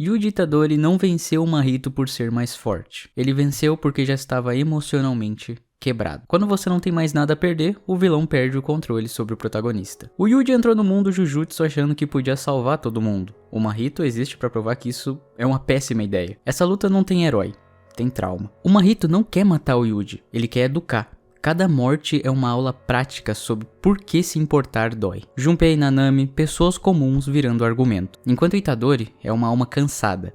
Yuji Itadori não venceu o Mahito por ser mais forte. Ele venceu porque já estava emocionalmente quebrado. Quando você não tem mais nada a perder, o vilão perde o controle sobre o protagonista. O Yuji entrou no mundo Jujutsu achando que podia salvar todo mundo. O Mahito existe para provar que isso é uma péssima ideia. Essa luta não tem herói, tem trauma. O Mahito não quer matar o Yuji, ele quer educar. Cada morte é uma aula prática sobre por que se importar dói. Junpei e Nanami, pessoas comuns virando argumento. Enquanto Itadori é uma alma cansada.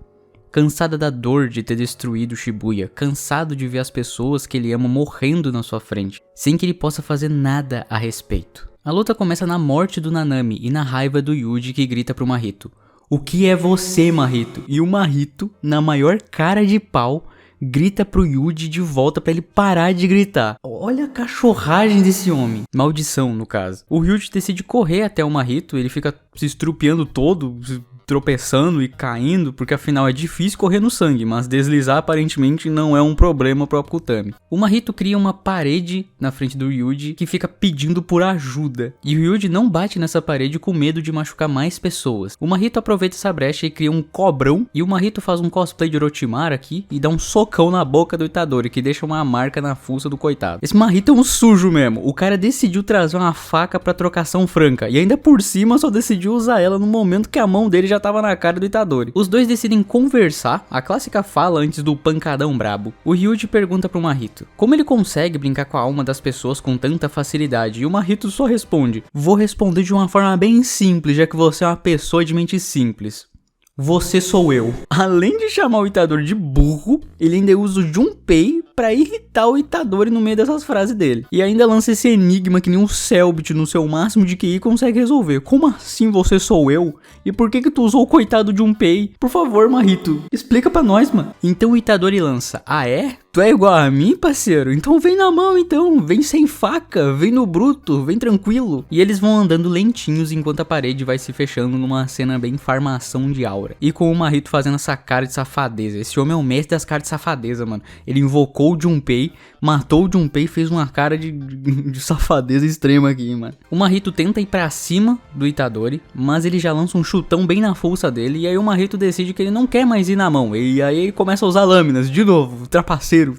Cansada da dor de ter destruído Shibuya, cansado de ver as pessoas que ele ama morrendo na sua frente, sem que ele possa fazer nada a respeito. A luta começa na morte do Nanami e na raiva do Yuji que grita pro Mahito: "O que é você, Mahito?" E o Mahito, na maior cara de pau, grita pro Yuji de volta pra ele parar de gritar. Olha a cachorragem desse homem. Maldição, no caso. O Yuji decide correr até o Mahito, ele fica se estrupiando todo, tropeçando e caindo, porque afinal é difícil correr no sangue, mas deslizar aparentemente não é um problema pro Akutami. O Mahito cria uma parede na frente do Yuji que fica pedindo por ajuda, e o Yuji não bate nessa parede com medo de machucar mais pessoas. O Mahito aproveita essa brecha e cria um cobrão, e o Mahito faz um cosplay de Orochimaru aqui e dá um socão na boca do Itadori, que deixa uma marca na fuça do coitado. Esse Mahito é um sujo mesmo, o cara decidiu trazer uma faca pra trocação franca, e ainda por cima só decidiu usar ela no momento que a mão dele já tava na cara do Itadori. Os dois decidem conversar, a clássica fala antes do pancadão brabo. O Yuji pergunta pro Mahito como ele consegue brincar com a alma das pessoas com tanta facilidade, e o Mahito só responde: "Vou responder de uma forma bem simples, já que você é uma pessoa de mente simples. Você sou eu." Além de chamar o Itadori de burro, ele ainda usa o Junpei pra irritar o Itadori no meio dessas frases dele. E ainda lança esse enigma que nem um Cellbit no seu máximo de QI consegue resolver. Como assim você sou eu? E por que tu usou o coitado Junpei? Por favor, Mahito, explica pra nós, mano. Então o Itadori lança: "Ah é? Tu é igual a mim, parceiro? Então vem na mão então, vem sem faca, vem no bruto, vem tranquilo." E eles vão andando lentinhos enquanto a parede vai se fechando numa cena bem farmação de aura. E com o Mahito fazendo essa cara de safadeza. Esse homem é o mestre das caras de safadeza, mano. Ele invocou o Junpei, matou o Junpei e fez uma cara de safadeza extrema aqui, mano. O Mahito tenta ir pra cima do Itadori, mas ele já lança um chutão bem na força dele, e aí o Mahito decide que ele não quer mais ir na mão, e aí ele começa a usar lâminas, de novo, trapaceiro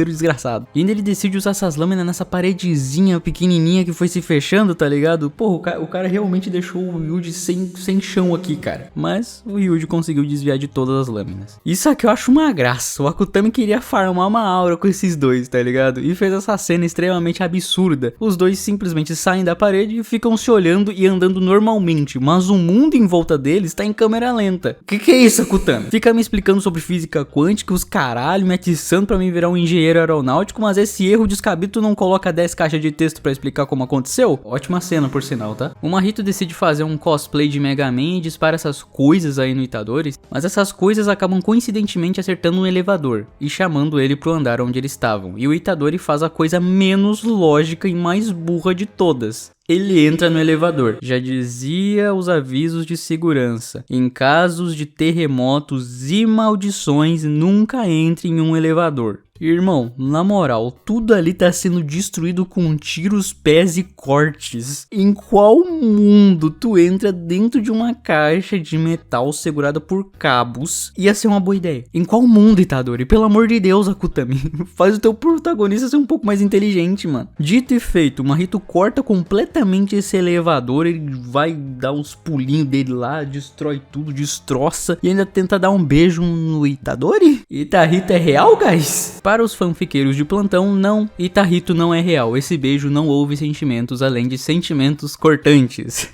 desgraçado. E ainda ele decide usar essas lâminas nessa paredezinha pequenininha que foi se fechando, tá ligado? Porra, o cara realmente deixou o Yuji sem chão aqui, cara. Mas o Yuji conseguiu desviar de todas as lâminas. Isso aqui eu acho uma graça. O Akutami queria farmar uma aura com esses dois, tá ligado? E fez essa cena extremamente absurda. Os dois simplesmente saem da parede e ficam se olhando e andando normalmente, mas o mundo em volta deles tá em câmera lenta. Que é isso, Akutami? Fica me explicando sobre física quântica, os caralho, me atiçando pra mim virar um engenheiro aeronáutico, mas esse erro descabido tu não coloca 10 caixas de texto pra explicar como aconteceu? Ótima cena, por sinal, tá? O Mahito decide fazer um cosplay de Mega Man e dispara essas coisas aí no Itadori, mas essas coisas acabam coincidentemente acertando um elevador e chamando ele pro andar onde eles estavam. E o Itadori faz a coisa menos lógica e mais burra de todas. Ele entra no elevador. Já dizia os avisos de segurança: em casos de terremotos e maldições, nunca entre em um elevador. Irmão, na moral, tudo ali tá sendo destruído com tiros, pés e cortes. Em qual mundo tu entra dentro de uma caixa de metal segurada por cabos? Ia ser uma boa ideia. Em qual mundo, Itadori? Pelo amor de Deus, Akutami. Faz o teu protagonista ser um pouco mais inteligente, mano. Dito e feito, o Mahito corta completamente esse elevador. Ele vai dar uns pulinhos dele lá, destrói tudo, destroça e ainda tenta dar um beijo no Itadori? Itahito é real, guys? Para os fanfiqueiros de plantão, não, Itahito não é real. Esse beijo não houve sentimentos além de sentimentos cortantes.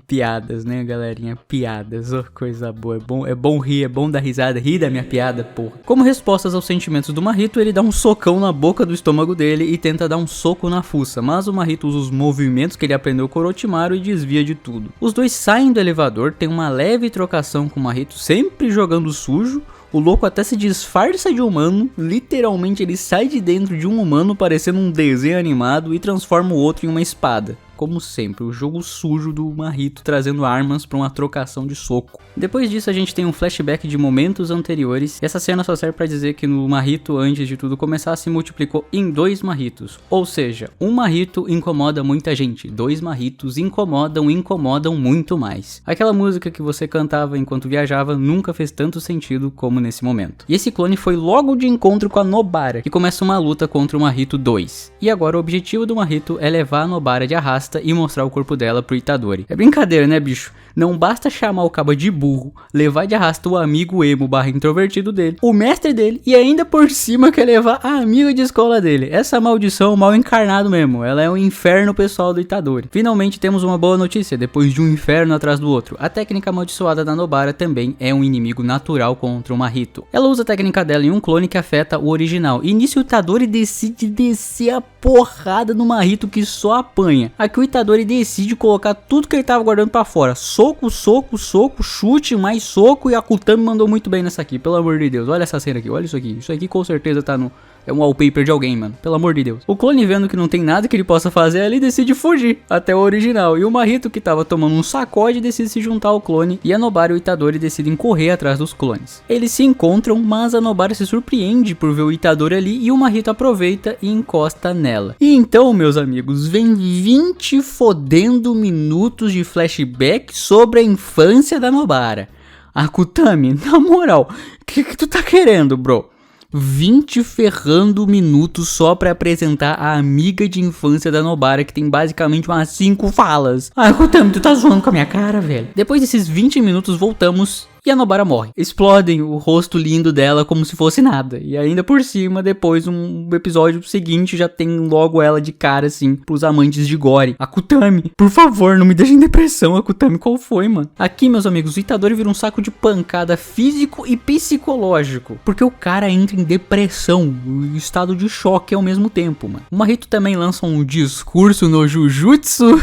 Piadas, né, galerinha? Piadas, oh, coisa boa. É bom rir, é bom dar risada. Rir da minha piada, porra. Como respostas aos sentimentos do Mahito, ele dá um socão na boca do estômago dele e tenta dar um soco na fuça. Mas o Mahito usa os movimentos que ele aprendeu com Orochimaru e desvia de tudo. Os dois saem do elevador, tem uma leve trocação com o Mahito, sempre jogando sujo. O louco até se disfarça de humano, literalmente ele sai de dentro de um humano parecendo um desenho animado e transforma o outro em uma espada. como sempre, o jogo sujo do Mahito trazendo armas pra uma trocação de soco. Depois disso a gente tem um flashback de momentos anteriores, e essa cena só serve pra dizer que no Mahito, antes de tudo começar, se multiplicou em 2 Mahitos. Ou seja, um Mahito incomoda muita gente, 2 Mahitos incomodam muito mais. Aquela música que você cantava enquanto viajava nunca fez tanto sentido como nesse momento. E esse clone foi logo de encontro com a Nobara, que começa uma luta contra o Mahito 2. E agora o objetivo do Mahito é levar a Nobara de arrasta e mostrar o corpo dela pro Itadori. É brincadeira, né, bicho? Não basta chamar o caba de burro, levar de arrasta o amigo emo / introvertido dele, o mestre dele, e ainda por cima quer levar a amiga de escola dele. Essa maldição mal encarnado mesmo, ela é um inferno pessoal do Itadori. Finalmente temos uma boa notícia, depois de um inferno atrás do outro. A técnica amaldiçoada da Nobara também é um inimigo natural contra o Mahito. Ela usa a técnica dela em um clone que afeta o original, e nisso o Itadori decide descer a porrada no Mahito que só apanha. Aqui o Itadori decide colocar tudo que ele tava guardando pra fora. Soco, soco, soco, chute, mais soco, e a Akutami mandou muito bem nessa aqui, pelo amor de Deus. Olha essa cena aqui, olha isso aqui. Isso aqui com certeza tá no... é um wallpaper de alguém, mano. Pelo amor de Deus. O clone, vendo que não tem nada que ele possa fazer ali, decide fugir até o original. E o Mahito, que tava tomando um sacode, decide se juntar ao clone. E a Nobara e o Itadori decidem correr atrás dos clones. Eles se encontram, mas a Nobara se surpreende por ver o Itadori ali. E o Mahito aproveita e encosta nela. E então, meus amigos, vem 20 fodendo minutos de flashback sobre a infância da Nobara. Akutami, na moral, o que tu tá querendo, bro? 20 ferrando minutos só pra apresentar a amiga de infância da Nobara, que tem basicamente umas 5 falas. Ah, Akutami, tu tá zoando com a minha cara, velho. Depois desses 20 minutos voltamos e a Nobara morre. Explodem o rosto lindo dela como se fosse nada. E ainda por cima, depois um episódio seguinte já tem logo ela de cara assim pros amantes de gore. Akutami, por favor, não me deixe em depressão, Akutami, qual foi, mano? Aqui, meus amigos, o Itadori vira um saco de pancada físico e psicológico, porque o cara entra em depressão, em estado de choque ao mesmo tempo, mano. O Mahito também lança um discurso no Jujutsu.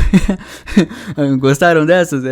Gostaram dessas?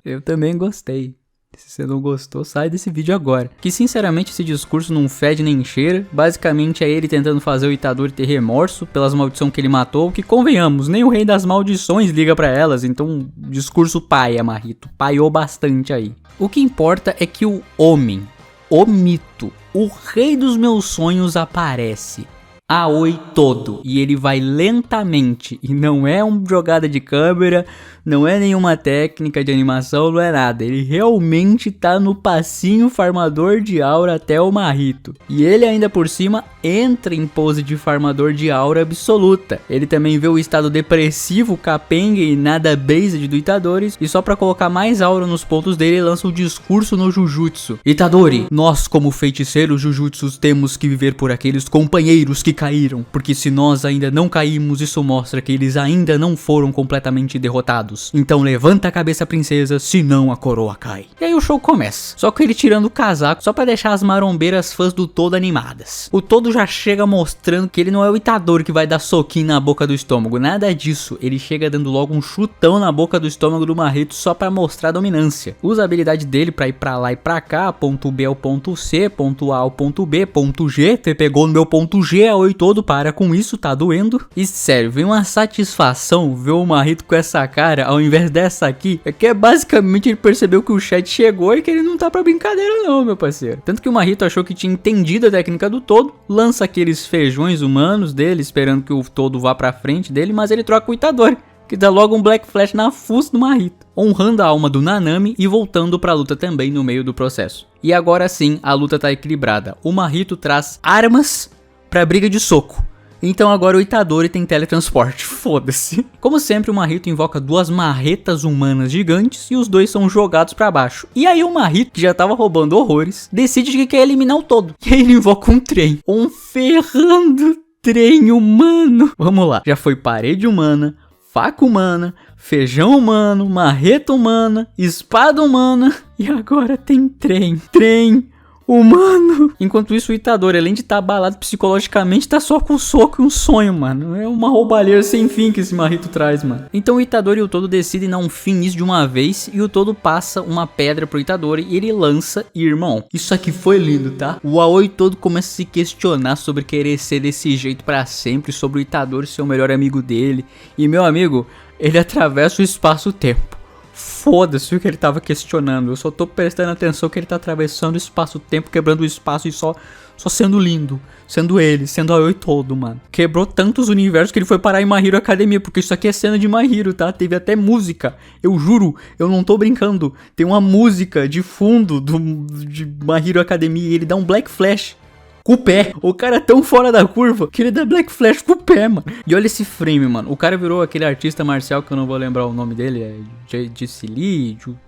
Eu também gostei. Se você não gostou, sai desse vídeo agora. Que sinceramente esse discurso não fede nem cheira. Basicamente é ele tentando fazer o Itadori ter remorso pelas maldições que ele matou. Que convenhamos, nem o rei das maldições liga pra elas. Então discurso paia, Mahito. Paiou bastante aí. O que importa é que o homem, o mito, o rei dos meus sonhos aparece. Aoi todo. E ele vai lentamente. E não é uma jogada de câmera, não é nenhuma técnica de animação, não é nada. Ele realmente tá no passinho farmador de aura até o Mahito. E ele ainda por cima entra em pose de farmador de aura absoluta. Ele também vê o estado depressivo, capenga e nada based do Itadori. E só pra colocar mais aura nos pontos dele, ele lança o discurso no Jujutsu. Itadori, nós como feiticeiros Jujutsus temos que viver por aqueles companheiros que caíram. Porque se nós ainda não caímos, isso mostra que eles ainda não foram completamente derrotados. Então levanta a cabeça, princesa, senão a coroa cai. E aí o show começa. Só com ele tirando o casaco, só pra deixar as marombeiras fãs do Todo animadas. O Todo já chega mostrando que ele não é o Itadori que vai dar soquinho na boca do estômago. Nada disso. Ele chega dando logo um chutão na boca do estômago do Mahito só pra mostrar a dominância. Usa a habilidade dele pra ir pra lá e pra cá. Ponto B ao ponto C, ponto A ao ponto B, ponto G. Você pegou no meu ponto G, Aoi todo, para com isso, tá doendo. E sério, vem uma satisfação ver o Mahito com essa cara ao invés dessa aqui. É que basicamente ele percebeu que o chat chegou e que ele não tá pra brincadeira não, meu parceiro. Tanto que o Mahito achou que tinha entendido a técnica do Todo, lança aqueles feijões humanos dele, esperando que o Todo vá pra frente dele, mas ele troca o Itadori, que dá logo um Black Flash na fuça do Mahito, honrando a alma do Nanami e voltando pra luta também no meio do processo. E agora sim, a luta tá equilibrada. O Mahito traz armas pra briga de soco. Então agora o Itadori tem teletransporte, foda-se. Como sempre, o Mahito invoca 2 marretas humanas gigantes e os dois são jogados pra baixo. E aí o Mahito, que já tava roubando horrores, decide que quer eliminar o Todo. E aí ele invoca um trem, um ferrando trem humano. Vamos lá, já foi parede humana, faca humana, feijão humano, marreta humana, espada humana e agora tem trem. Trem Humano. Enquanto isso, o Itadori, além de estar abalado psicologicamente, tá só com o soco e um sonho, mano. É uma roubalheira sem fim que esse Mahito traz, mano. Então o Itadori e o Todo decidem dar um fim nisso de uma vez, e o Todo passa uma pedra pro Itadori e ele lança, e irmão, isso aqui foi lindo, tá? O Aoi todo começa a se questionar sobre querer ser desse jeito pra sempre, sobre o Itadori ser o melhor amigo dele. E meu amigo, ele atravessa o espaço-tempo. Foda-se o que ele tava questionando. Eu só tô prestando atenção que ele tá atravessando o espaço-tempo, quebrando o espaço e só sendo lindo. Sendo ele, sendo a Aoi todo, mano. Quebrou tantos universos que ele foi parar em My Hero Academia, porque isso aqui é cena de My Hero, tá? Teve até música. Eu juro, eu não tô brincando. Tem uma música de fundo de My Hero Academia e ele dá um Black Flash com o pé. O cara é tão fora da curva que ele dá Black Flash com o pé, mano. E olha esse frame, mano. O cara virou aquele artista marcial que eu não vou lembrar o nome dele. É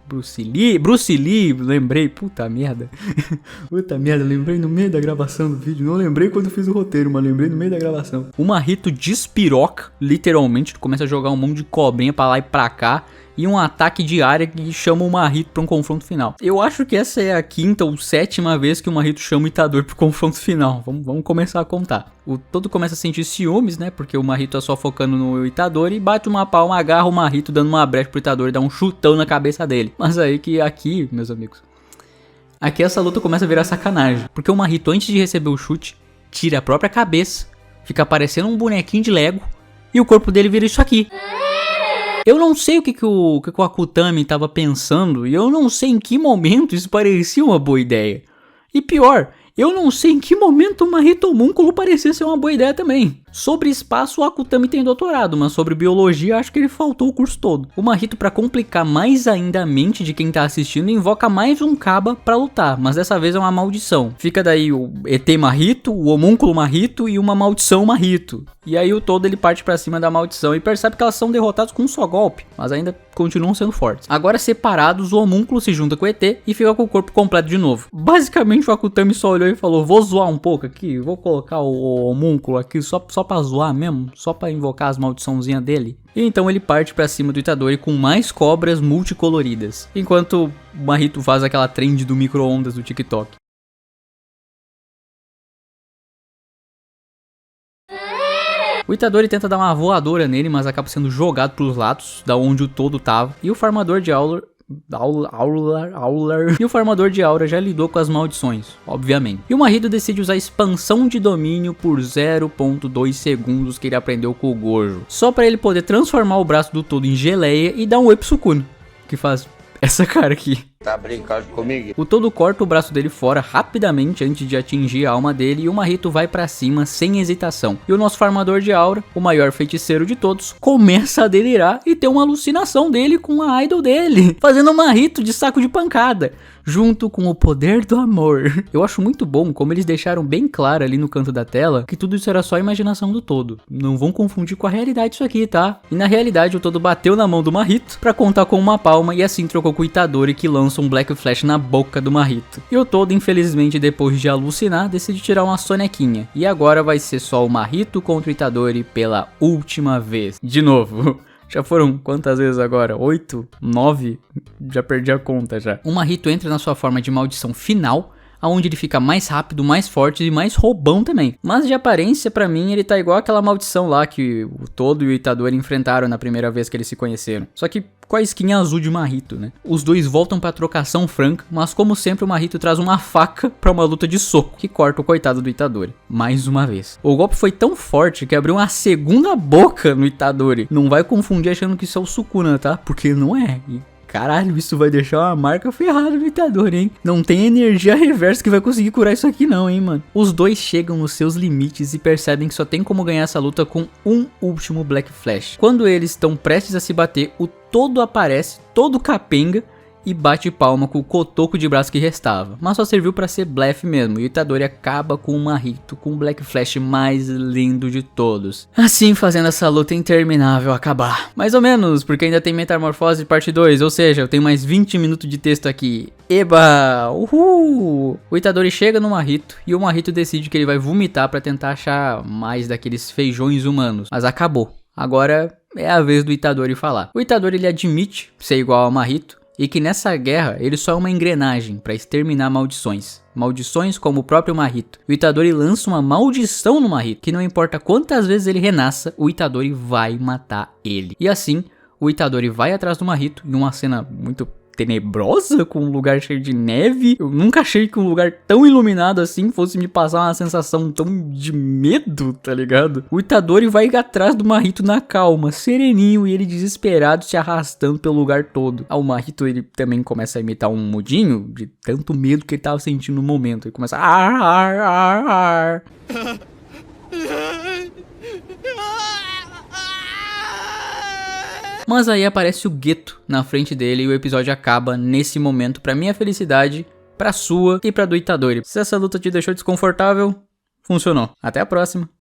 Bruce Lee, lembrei. Puta merda. Puta merda, lembrei no meio da gravação do vídeo. Não lembrei quando fiz o roteiro, mas lembrei no meio da gravação. O Mahito despiroca, literalmente. Começa a jogar um monte de cobrinha pra lá e pra cá. E um ataque de área que chama o Mahito para um confronto final. Eu acho que essa é a 5ª ou 7ª vez que o Mahito chama o Itadori pro confronto final. Vamos começar a contar. O Todo começa a sentir ciúmes, né? Porque o Mahito tá só focando no Itadori e bate uma palma, agarra o Mahito, dando uma brecha pro Itadori, dá um chutão na cabeça dele. Mas aí que aqui, meus amigos, aqui essa luta começa a virar sacanagem. Porque o Mahito, antes de receber o chute, tira a própria cabeça, fica parecendo um bonequinho de Lego e o corpo dele vira isso aqui. Eu não sei o que o Akutami tava pensando e eu não sei em que momento isso parecia uma boa ideia. E pior, eu não sei em que momento o Mahito Homúnculo parecia ser uma boa ideia também. Sobre espaço, o Akutami tem doutorado, mas sobre biologia, acho que ele faltou o curso todo. O Mahito, pra complicar mais ainda a mente de quem tá assistindo, invoca mais um Kaba pra lutar, mas dessa vez é uma maldição. Fica daí o ET Mahito, o Homúnculo Mahito e uma maldição Mahito. E aí o Todo ele parte pra cima da maldição e percebe que elas são derrotadas com um só golpe, mas ainda continuam sendo fortes. Agora separados, o Homúnculo se junta com o ET e fica com o corpo completo de novo. Basicamente o Akutami só olhou e falou: vou zoar um pouco aqui, vou colocar o Homúnculo aqui só pra zoar mesmo, só pra invocar as maldiçãozinhas dele. E então ele parte pra cima do Itadori com mais cobras multicoloridas, enquanto o Mahito faz aquela trend do micro-ondas do TikTok. O Itadori tenta dar uma voadora nele, mas acaba sendo jogado pros lados, da onde o Todo tava. E o farmador de E o farmador de aura já lidou com as maldições, obviamente. E o Mahito decide usar a expansão de domínio por 0.2 segundos que ele aprendeu com o Gojo, só pra ele poder transformar o braço do Todo em geleia e dar um oi pro Sukuna, que faz essa cara aqui. Tá brincando comigo? O Todo corta o braço dele fora rapidamente antes de atingir a alma dele e o Mahito vai pra cima sem hesitação. E o nosso farmador de aura, o maior feiticeiro de todos, começa a delirar e ter uma alucinação dele com a idol dele, fazendo o Mahito de saco de pancada, junto com o poder do amor. Eu acho muito bom como eles deixaram bem claro ali no canto da tela que tudo isso era só a imaginação do Todo. Não vão confundir com a realidade isso aqui, tá? E na realidade o Todo bateu na mão do Mahito pra contar com uma palma e assim trocou com o Itadori, que lança um Black Flash na boca do Mahito. E o Todo, infelizmente, depois de alucinar, decide tirar uma sonequinha. E agora vai ser só o Mahito contra o Itadori pela última vez. De novo. Já foram quantas vezes agora? 8? 9? Já perdi a conta já. O Mahito entra na sua forma de maldição final, onde ele fica mais rápido, mais forte e mais roubão também. Mas de aparência, pra mim, ele tá igual aquela maldição lá que o Todo e o Itadori enfrentaram na primeira vez que eles se conheceram. Só que com a skin azul de Mahito, né? Os dois voltam pra trocação franca, mas como sempre o Mahito traz uma faca pra uma luta de soco, que corta o coitado do Itadori, mais uma vez. O golpe foi tão forte que abriu uma segunda boca no Itadori. Não vai confundir achando que isso é o Sukuna, tá? Porque não é. Caralho, isso vai deixar uma marca ferrada no Itadori, hein? Não tem energia reversa que vai conseguir curar isso aqui não, hein, mano? Os dois chegam nos seus limites e percebem que só tem como ganhar essa luta com um último Black Flash. Quando eles estão prestes a se bater, o Todo aparece, todo capenga, e bate palma com o cotoco de braço que restava, mas só serviu pra ser blefe mesmo, e o Itadori acaba com o Mahito, com o Black Flash mais lindo de todos, assim fazendo essa luta interminável acabar. Mais ou menos, porque ainda tem Metamorfose parte 2, ou seja, eu tenho mais 20 minutos de texto aqui. Eba! Uhul! O Itadori chega no Mahito, e o Mahito decide que ele vai vomitar pra tentar achar mais daqueles feijões humanos, mas acabou. Agora é a vez do Itadori falar. O Itadori ele admite ser igual ao Mahito, e que nessa guerra ele só é uma engrenagem para exterminar maldições. Maldições como o próprio Mahito. O Itadori lança uma maldição no Mahito, que não importa quantas vezes ele renasça, o Itadori vai matar ele. E assim, o Itadori vai atrás do Mahito, em uma cena muito tenebrosa, com um lugar cheio de neve. Eu nunca achei que um lugar tão iluminado assim fosse me passar uma sensação tão de medo, tá ligado? O Itadori vai atrás do Mahito na calma, sereninho, e ele desesperado se arrastando pelo lugar todo. O Mahito, ele também começa a imitar um mudinho, de tanto medo que ele tava sentindo no momento. Ele começa a... Mas aí aparece o Geto na frente dele e o episódio acaba nesse momento, pra minha felicidade, pra sua e pra do Itadori. Se essa luta te deixou desconfortável, funcionou. Até a próxima.